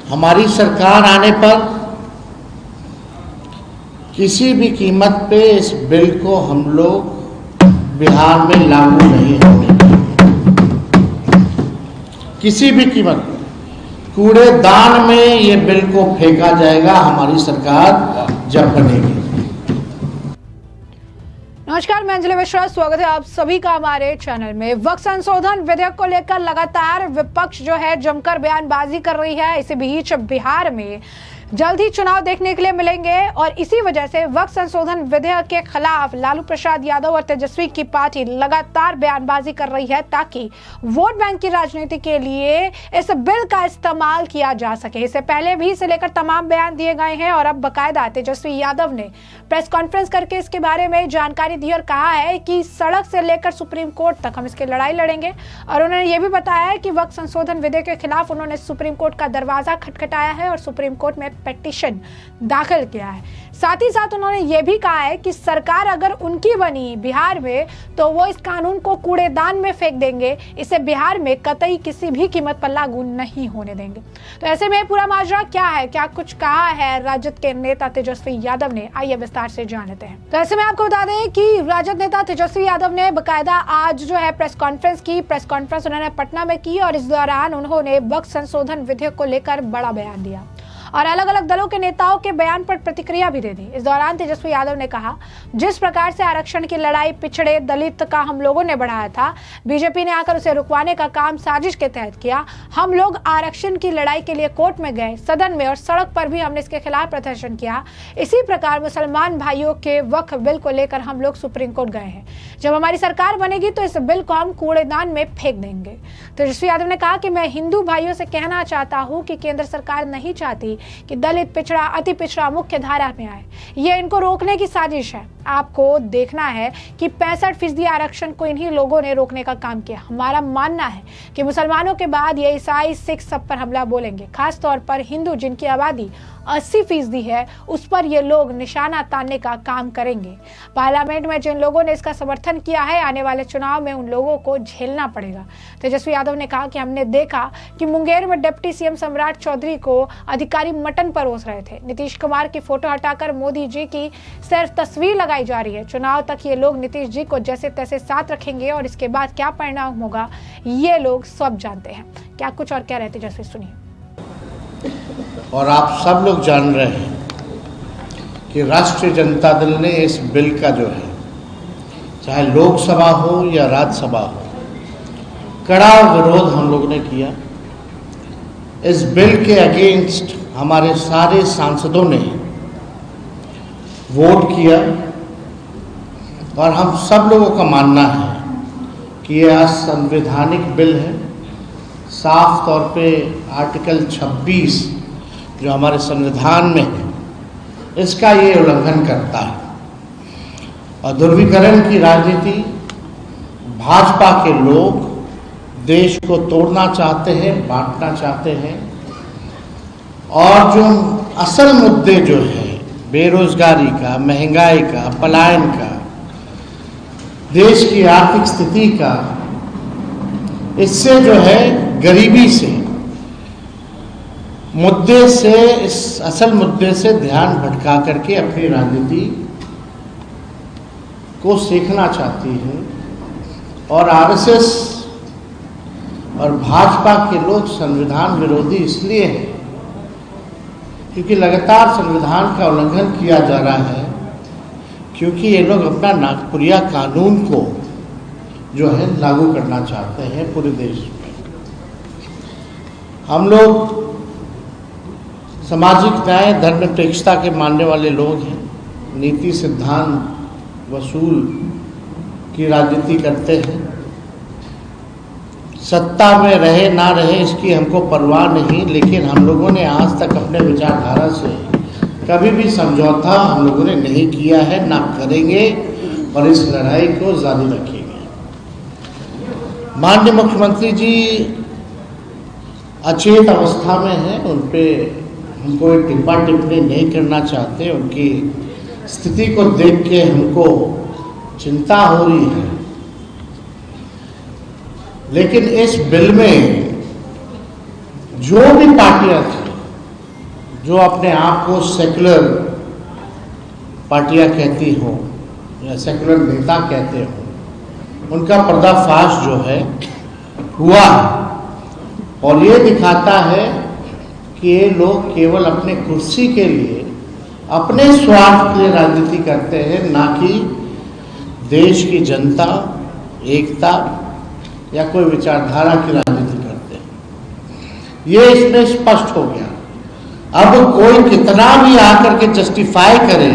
हमारी सरकार आने पर किसी भी कीमत पे इस बिल को हम लोग बिहार में लागू नहीं होने देंगे। किसी भी कीमत पे कूड़ेदान में ये बिल को फेंका जाएगा हमारी सरकार जब बनेगी। नमस्कार, मैं अंजलि मिश्रा, स्वागत है आप सभी का हमारे चैनल में। वक्फ संशोधन विधेयक को लेकर लगातार विपक्ष जो है जमकर बयानबाजी कर रही है। इसी बीच बिहार में जल्द ही चुनाव देखने के लिए मिलेंगे और इसी वजह से वक्फ संशोधन विधेयक के खिलाफ लालू प्रसाद यादव और तेजस्वी की पार्टी लगातार बयानबाजी कर रही है ताकि वोट बैंक की राजनीति के लिए इस बिल का इस्तेमाल किया जा सके। इससे पहले भी इसे लेकर तमाम बयान दिए गए हैं और अब बाकायदा तेजस्वी यादव ने प्रेस कॉन्फ्रेंस करके इसके बारे में जानकारी दी और कहा है कि सड़क से लेकर सुप्रीम कोर्ट तक हम इसकी लड़ाई लड़ेंगे। और उन्होंने ये भी बताया है कि वक्फ संशोधन विधेयक के खिलाफ उन्होंने सुप्रीम कोर्ट का दरवाजा खटखटाया है और सुप्रीम कोर्ट में पिटीशन दाखिल किया है। साथ ही साथ उन्होंने ये भी कहा है कि सरकार अगर उनकी बनी बिहार में तो वो इस कानून को कूड़ेदान में फेंक देंगे, इसे बिहार में कतई किसी भी कीमत पर लागू नहीं होने देंगे। तो ऐसे में पूरा माजरा क्या है, क्या कुछ कहा है राजद के नेता तेजस्वी यादव ने, आइए विस्तार से जानते हैं। तो ऐसे में आपको बता दें कि राजद नेता तेजस्वी यादव ने बकायदा आज जो है प्रेस कॉन्फ्रेंस उन्होंने पटना में की और इस दौरान उन्होंने वक्फ संशोधन विधेयक को लेकर बड़ा बयान दिया और अलग अलग दलों के नेताओं के बयान पर प्रतिक्रिया भी दे दी। इस दौरान तेजस्वी यादव ने कहा, जिस प्रकार से आरक्षण की लड़ाई पिछड़े दलित का हम लोगों ने बढ़ाया था, बीजेपी ने आकर उसे रुकवाने का काम साजिश के तहत किया। हम लोग आरक्षण की लड़ाई के लिए कोर्ट में गए, सदन में और सड़क पर भी हमने इसके खिलाफ प्रदर्शन किया। इसी प्रकार मुसलमान भाइयों के वक्फ बिल को लेकर हम लोग सुप्रीम कोर्ट गए हैं। जब हमारी सरकार बनेगी तो इस बिल को हम कूड़ेदान में फेंक देंगे। तेजस्वी यादव ने कहा कि मैं हिंदू भाइयों से कहना चाहता हूं कि केंद्र सरकार नहीं चाहती कि दलित, पिछड़ा, अति पिछड़ा मुख्य धारा में आए। ये इनको रोकने की साजिश है। आपको देखना है कि 65% आरक्षण को इन्हीं लोगों ने रोकने का काम किया। हमारा मानना है कि मुसलमानों के बाद ये ईसाई, सिख सब पर हमला बोलेंगे। खास तौर पर हिंदू जिनकी आबादी 80% है, उस पर ये लोग निशाना तानने का काम करेंगे। पार्लियामेंट में जिन लोगों ने इसका समर्थन किया है, आने वाले चुनाव में उन लोगों को झेलना पड़ेगा। तेजस्वी यादव ने कहा कि हमने देखा कि मुंगेर में डिप्टी सीएम सम्राट चौधरी को अधिकारी मटन परोस रहे थे। नीतीश कुमार की फोटो हटाकर मोदी जी की सिर्फ तस्वीर लगाई जा रही है। चुनाव तक ये लोग नीतीश जी को जैसे तैसे साथ रखेंगे और इसके बाद क्या परिणाम होगा ये लोग सब जानते हैं। क्या कुछ और कह रहे थे, तेजस्वी सुनिए। और आप सब लोग जान रहे हैं कि राष्ट्रीय जनता दल ने इस बिल का जो है, चाहे लोकसभा हो या राज्यसभा हो, कड़ा विरोध हम लोगों ने किया। इस बिल के अगेंस्ट हमारे सारे सांसदों ने वोट किया और हम सब लोगों का मानना है कि यह असंवैधानिक बिल है। साफ तौर पे आर्टिकल 26 जो हमारे संविधान में है, इसका ये उल्लंघन करता है। और ध्रुवीकरण की राजनीति, भाजपा के लोग देश को तोड़ना चाहते हैं, बांटना चाहते हैं। और जो असल मुद्दे जो है बेरोजगारी का, महंगाई का, पलायन का, देश की आर्थिक स्थिति का, इससे जो है गरीबी से मुद्दे से, इस असल मुद्दे से ध्यान भटका करके अपनी राजनीति को सीखना चाहती है। और आरएसएस और भाजपा के लोग संविधान विरोधी इसलिए हैं क्योंकि लगातार संविधान का उल्लंघन किया जा रहा है, क्योंकि ये लोग अपना नागपुरिया कानून को जो है लागू करना चाहते हैं पूरे देश में। हम लोग सामाजिक न्याय, धर्मनिरपेक्षता के मानने वाले लोग हैं। नीति, सिद्धांत, वसूल की राजनीति करते हैं। सत्ता में रहे ना रहे इसकी हमको परवाह नहीं, लेकिन हम लोगों ने आज तक अपने विचारधारा से कभी भी समझौता हम लोगों ने नहीं किया है, ना करेंगे और इस लड़ाई को जारी रखेंगे। माननीय मुख्यमंत्री जी अचेत अवस्था में हैं, उन पे हम कोई टिप्पा टिप्पणी नहीं करना चाहते। उनकी स्थिति को देख के हमको चिंता हो रही है। लेकिन इस बिल में जो भी पार्टियां थी जो अपने आप को सेकुलर पार्टियां कहती हों या सेकुलर नेता कहते हों, उनका पर्दाफाश जो है हुआ और ये दिखाता है कि ये लोग केवल अपने कुर्सी के लिए, अपने स्वार्थ के लिए राजनीति करते हैं, ना कि देश की जनता, एकता या कोई विचारधारा की राजनीति करते हैं। ये इसमें स्पष्ट हो गया। अब कोई कितना भी आकर के जस्टिफाई करे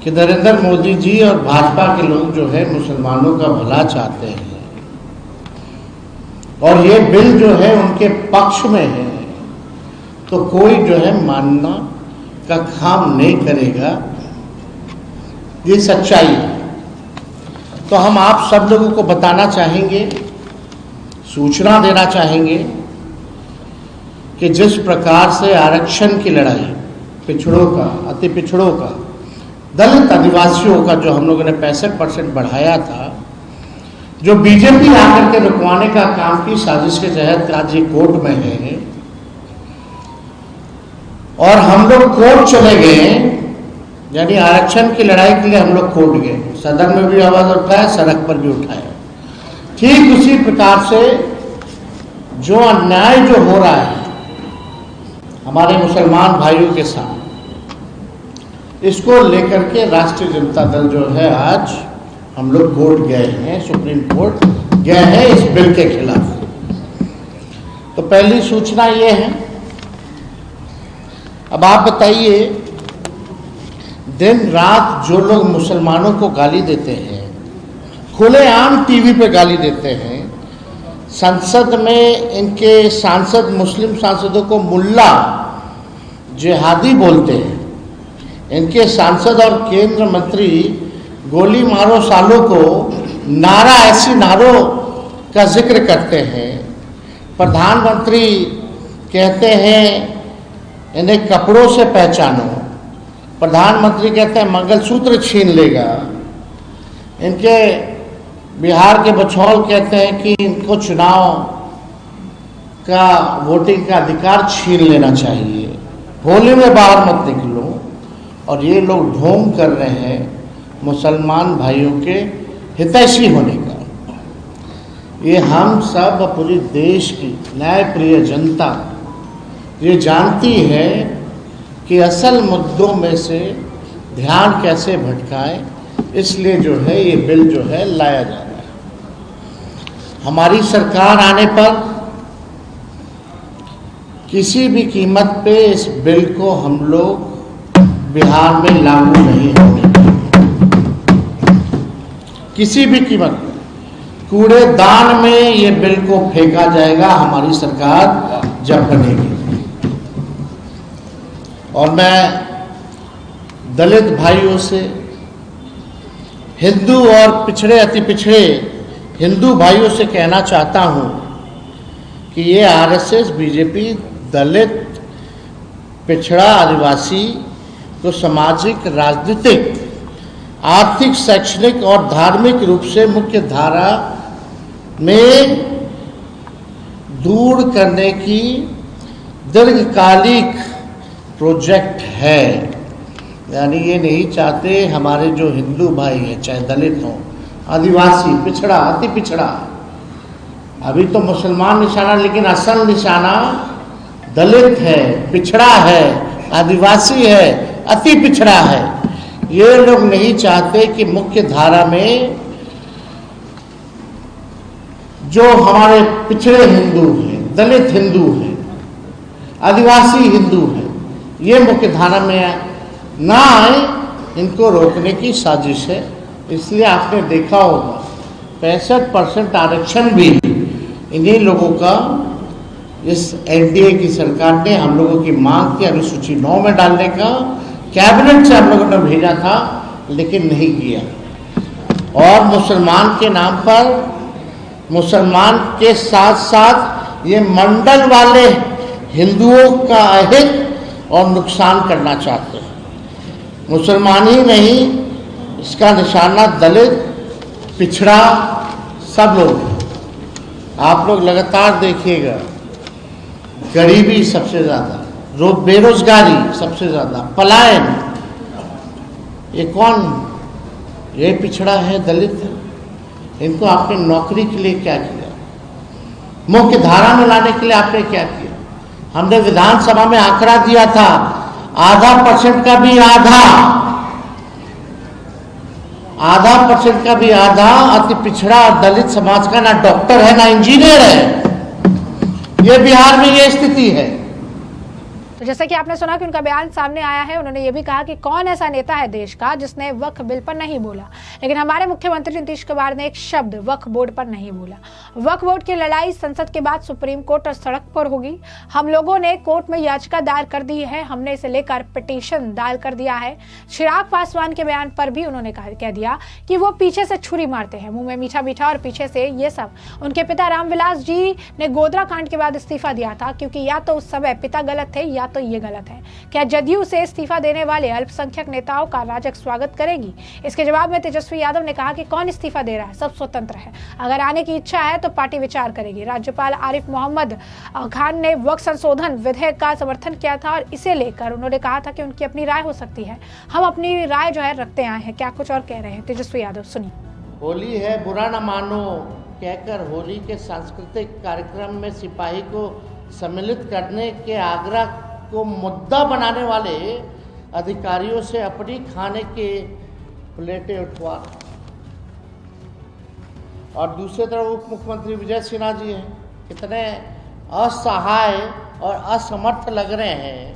कि नरेंद्र मोदी जी और भाजपा के लोग जो है मुसलमानों का भला चाहते हैं और ये बिल जो है उनके पक्ष में है, तो कोई जो है मानना का काम नहीं करेगा। ये सच्चाई है। तो हम आप सब लोगों को बताना चाहेंगे, सूचना देना चाहेंगे कि जिस प्रकार से आरक्षण की लड़ाई, पिछड़ों का, अति पिछड़ों का, दलित आदिवासियों का जो हम लोगों ने 65% बढ़ाया था, जो बीजेपी आकर के रुकवाने का काम की साजिश के तहत आज ये कोर्ट में है और हम लोग कोर्ट चले गए, यानी आरक्षण की लड़ाई के लिए हम लोग कोर्ट गए, सदन में भी आवाज उठाया, सड़क पर भी उठाया। ठीक उसी प्रकार से जो अन्याय जो हो रहा है हमारे मुसलमान भाइयों के साथ, इसको लेकर के राष्ट्रीय जनता दल जो है आज हम लोग कोर्ट गए हैं, सुप्रीम कोर्ट गए हैं इस बिल के खिलाफ। तो पहली सूचना ये है। अब आप बताइए, दिन रात जो लोग मुसलमानों को गाली देते हैं, खुलेआम टीवी पे गाली देते हैं, संसद में इनके सांसद, मुस्लिम सांसदों को मुल्ला, जिहादी बोलते हैं, इनके सांसद और केंद्र मंत्री गोली मारो सालों को नारा, ऐसी नारों का जिक्र करते हैं। प्रधानमंत्री कहते हैं इन्हें कपड़ों से पहचानो, प्रधानमंत्री कहते हैं मंगलसूत्र छीन लेगा, इनके बिहार के बछौल कहते हैं कि इनको चुनाव का, वोटिंग का अधिकार छीन लेना चाहिए, होली में बाहर मत निकलो। और ये लोग ढोंग कर रहे हैं मुसलमान भाइयों के हितैषी होने का। ये हम सब, पूरी देश की न्यायप्रिय जनता ये जानती है कि असल मुद्दों में से ध्यान कैसे भटकाए, इसलिए जो है ये बिल जो है लाया जा रहा है। हमारी सरकार आने पर किसी भी कीमत पे इस बिल को हम लोग बिहार में लागू नहीं होने देंगे, किसी भी कीमत पे। कूड़ेदान में ये बिल को फेंका जाएगा हमारी सरकार जब बनेगी। और मैं दलित भाइयों से, हिंदू और पिछड़े, अति पिछड़े हिंदू भाइयों से कहना चाहता हूं कि ये आरएसएस, बीजेपी दलित, पिछड़ा, आदिवासी को सामाजिक, राजनीतिक, आर्थिक, शैक्षणिक और धार्मिक रूप से मुख्य धारा में दूर करने की दीर्घकालिक प्रोजेक्ट है। यानी ये नहीं चाहते हमारे जो हिंदू भाई हैं, चाहे दलित हों, आदिवासी, पिछड़ा, अति पिछड़ा, अभी तो मुसलमान निशाना, लेकिन असल निशाना दलित है, पिछड़ा है, आदिवासी है, अति पिछड़ा है। ये लोग नहीं चाहते कि मुख्य धारा में जो हमारे पिछड़े हिंदू हैं, दलित हिंदू हैं, आदिवासी हिंदू हैं, ये मुख्य धारा में ना आए, इनको रोकने की साजिश है। इसलिए आपने देखा होगा 65% आरक्षण भी इन्हीं लोगों का, इस एनडीए की सरकार ने हम लोगों की मांग की अनुसूची 9 में डालने का, कैबिनेट से हम लोगों ने भेजा था, लेकिन नहीं किया। और मुसलमान के नाम पर, मुसलमान के साथ साथ ये मंडल वाले हिंदुओं का अहित और नुकसान करना चाहते हैं। मुसलमान ही नहीं, इसका निशाना दलित, पिछड़ा, सब लोग हैं। आप लोग लगातार देखिएगा, गरीबी सबसे ज़्यादा, बेरोजगारी सबसे ज़्यादा, पलायन। ये कौन, ये पिछड़ा है, दलित है, इनको आपने नौकरी के लिए क्या किया, मुख्य धारा में लाने के लिए आपने क्या किया? हमने विधानसभा में आंकड़ा दिया था, 0.5% का भी आधा अति पिछड़ा दलित समाज का ना डॉक्टर है ना इंजीनियर है। ये बिहार में ये स्थिति है। तो जैसा कि आपने सुना कि उनका बयान सामने आया है, उन्होंने ये भी कहा कि कौन ऐसा नेता है देश का जिसने वक्फ बिल पर नहीं बोला, लेकिन हमारे मुख्यमंत्री नीतीश कुमार ने एक शब्द वक्फ बोर्ड पर नहीं बोला। वक्फ बोर्ड की लड़ाई संसद के बाद सुप्रीम कोर्ट और सड़क पर होगी। हम लोगों ने कोर्ट में याचिका दायर कर दी है, हमने इसे लेकर पिटीशन दायर कर दिया है। चिराग पासवान के बयान पर भी उन्होंने कह दिया कि वो पीछे से छुरी मारते हैं, मुंह में मीठा मीठा और पीछे से ये सब। उनके पिता रामविलास जी ने गोधरा कांड के बाद इस्तीफा दिया था, क्योंकि या तो उस समय पिता गलत थे या तो ये गलत है। क्या जदयू से इस्तीफा देने वाले अल्पसंख्यक नेताओं का राजग स्वागत करेगी? इसके जवाब में तेजस्वी यादव ने कहा कि कौन इस्तीफा दे रहा है, सब स्वतंत्र है, अगर आने की इच्छा है तो पार्टी विचार करेगी। राज्यपाल आरिफ मोहम्मद खान ने वक्फ संशोधन विधेयक का समर्थन किया था और इसे लेकर उन्होंने कहा था कि उनकी अपनी राय हो सकती है। हम अपनी राय जो है रखते आए हैं। क्या कुछ और कह रहे हैं तेजस्वी यादव, सुनिए। होली है, बुरा न मानो कहकर होली के सांस्कृतिक कार्यक्रम में सिपाही को सम्मिलित करने के आग्रह को मुद्दा बनाने वाले अधिकारियों से अपनी खाने के प्लेटें उठवा, और दूसरी तरफ उप मुख्यमंत्री विजय सिन्हा जी हैं, कितने असहाय और असमर्थ लग रहे हैं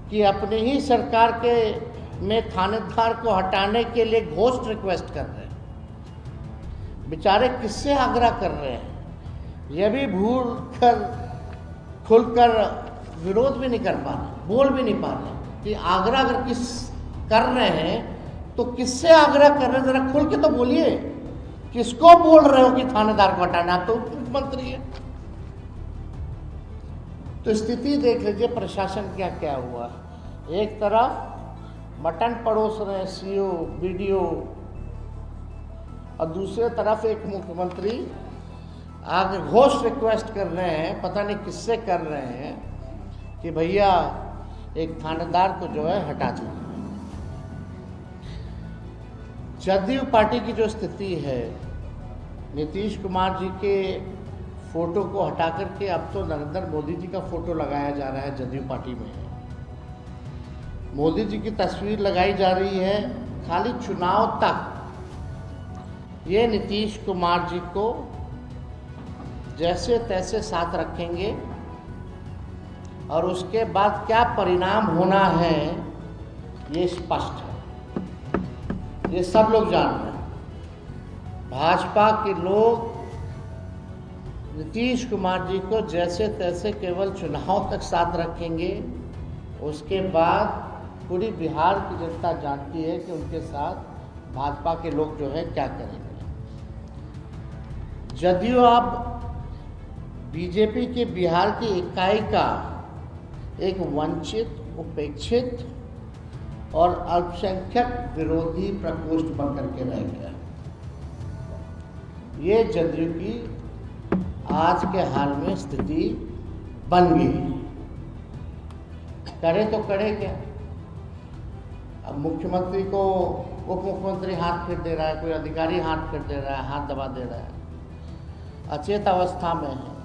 कि अपनी ही सरकार के में थानेदार को हटाने के लिए घोस्ट रिक्वेस्ट कर रहे हैं। बेचारे किससे आग्रह कर रहे हैं? यह भी भूल कर खुलकर विरोध भी नहीं कर पा रहे, बोल भी नहीं पा रहे कि आग्रह अगर किस कर रहे हैं तो किससे आग्रह कर रहे हैं, जरा खुल के तो बोलिए। किसको बोल रहे हो कि थानेदार को हटाना? आप तो मुख्यमंत्री है। तो स्थिति देख लीजिए प्रशासन क्या क्या हुआ। एक तरफ मटन परोस रहे हैं सीओ बीडीओ, और दूसरे तरफ एक मुख्यमंत्री आगे घोष रिक्वेस्ट कर रहे हैं, पता नहीं किससे कर रहे हैं, कि भैया एक थानेदार को जो है हटा दो। जदयू पार्टी की जो स्थिति है, नीतीश कुमार जी के फोटो को हटा करके अब तो नरेंद्र मोदी जी का फोटो लगाया जा रहा है जदयू पार्टी में। मोदी जी की तस्वीर लगाई जा रही है खाली चुनाव तक। ये नीतीश कुमार जी को जैसे तैसे साथ रखेंगे और उसके बाद क्या परिणाम होना है ये स्पष्ट है, ये सब लोग जान रहे हैं। भाजपा के लोग नीतीश कुमार जी को जैसे तैसे केवल चुनाव तक साथ रखेंगे, उसके बाद पूरी बिहार की जनता जानती है कि उनके साथ भाजपा के लोग जो है क्या करेंगे। जदयू अब बीजेपी के बिहार की इकाई का एक वंचित, उपेक्षित और अल्पसंख्यक विरोधी प्रकोष्ठ बनकर के रह गया। ये जदयू की आज के हाल में स्थिति बन गई। करे तो करे क्या? अब मुख्यमंत्री को उप मुख्यमंत्री हाथ फेर दे रहा है, कोई अधिकारी हाथ फेर दे रहा है, हाथ दबा दे रहा है, अचेत अवस्था में है।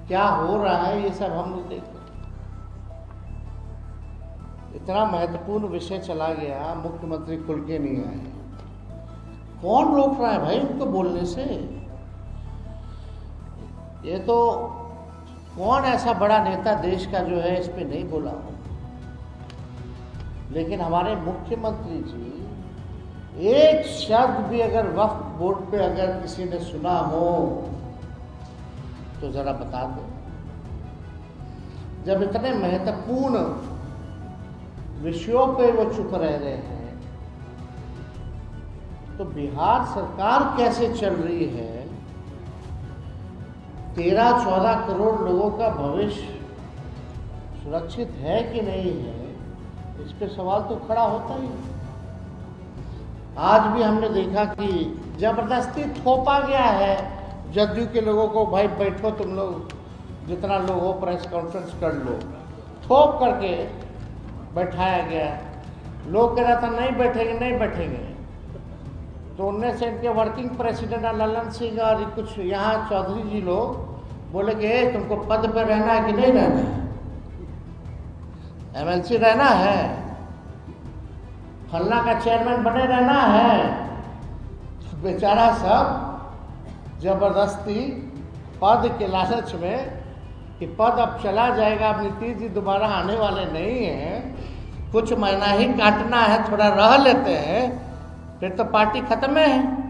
क्या हो रहा है ये सब हम लोग देख। इतना महत्वपूर्ण विषय चला गया, मुख्यमंत्री खुल के नहीं आए। कौन रोक रहा है भाई उनको बोलने से? ये तो कौन ऐसा बड़ा नेता देश का जो है इस पे नहीं बोला हो। लेकिन हमारे मुख्यमंत्री जी एक शब्द भी अगर वक्फ बोर्ड पे अगर किसी ने सुना हो तो जरा बता दो। जब इतने महत्वपूर्ण विषयों पे वो चुप रह रहे हैं तो बिहार सरकार कैसे चल रही है? 13-14 करोड़ लोगों का भविष्य सुरक्षित है कि नहीं है, इस पे सवाल तो खड़ा होता ही। आज भी हमने देखा कि जबरदस्ती थोपा गया है जदयू के लोगों को, भाई बैठो तुम लोग जितना लोग हो प्रेस कॉन्फ्रेंस कर लो, थोप करके बैठाया गया। लोग कह रहा था नहीं बैठेंगे नहीं बैठेंगे, तो उनमें से इनके वर्किंग प्रेसिडेंट ललन सिंह और कुछ यहाँ चौधरी जी लोग बोले कि तुमको पद पे रहना है कि नहीं रहना है, एमएलसी रहना है, फलना का चेयरमैन बने रहना है। तो बेचारा सब जबरदस्ती पद के लालच में कि पद अब चला जाएगा, अब नीतीश जी दोबारा आने वाले नहीं हैं, कुछ महीना ही काटना है, थोड़ा रह लेते हैं, फिर तो पार्टी खत्म है।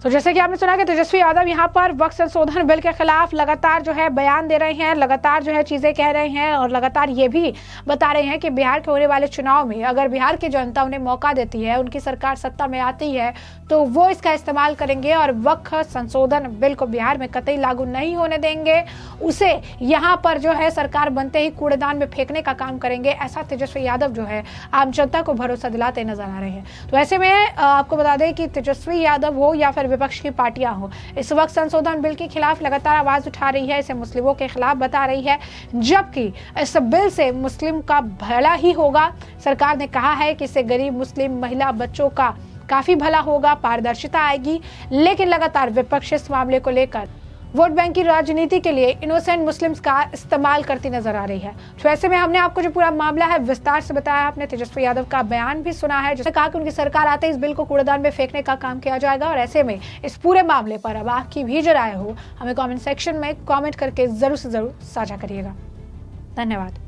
तो जैसे कि आपने सुना कि तेजस्वी यादव यहाँ पर वक्त संशोधन बिल के खिलाफ लगातार जो है बयान दे रहे हैं, लगातार जो है चीजें कह रहे हैं और लगातार ये भी बता रहे हैं कि बिहार के होने वाले चुनाव में अगर बिहार की जनता उन्हें मौका देती है, उनकी सरकार सत्ता में आती है, तो वो इसका इस्तेमाल करेंगे और वक्त संशोधन बिल को बिहार में कतई लागू नहीं होने देंगे, उसे यहाँ पर जो है सरकार बनते ही कूड़ेदान में फेंकने का काम करेंगे। ऐसा तेजस्वी यादव जो है आम जनता को भरोसा दिलाते नजर आ रहे हैं। तो ऐसे में आपको बता दें कि तेजस्वी यादव हो या फिर विपक्ष की पार्टियां हो, इस वक्त संशोधन बिल के खिलाफ लगातार आवाज उठा रही है, इसे मुस्लिमों के खिलाफ बता रही है, जबकि इस बिल से मुस्लिम का भला ही होगा। सरकार ने कहा है कि इससे गरीब मुस्लिम महिला बच्चों का काफी भला होगा, पारदर्शिता आएगी, लेकिन लगातार विपक्ष इस मामले को लेकर वोट बैंक की राजनीति के लिए इनोसेंट मुस्लिम्स का इस्तेमाल करती नजर आ रही है। तो ऐसे में हमने आपको जो पूरा मामला है विस्तार से बताया, आपने तेजस्वी यादव का बयान भी सुना है, जिसने कहा कि उनकी सरकार आते ही इस बिल को कूड़ेदान में फेंकने का काम किया जाएगा। और ऐसे में इस पूरे मामले पर अब आपकी भी जो राय हो, हमें कमेंट सेक्शन में कमेंट करके जरूर से जरूर साझा करिएगा। धन्यवाद।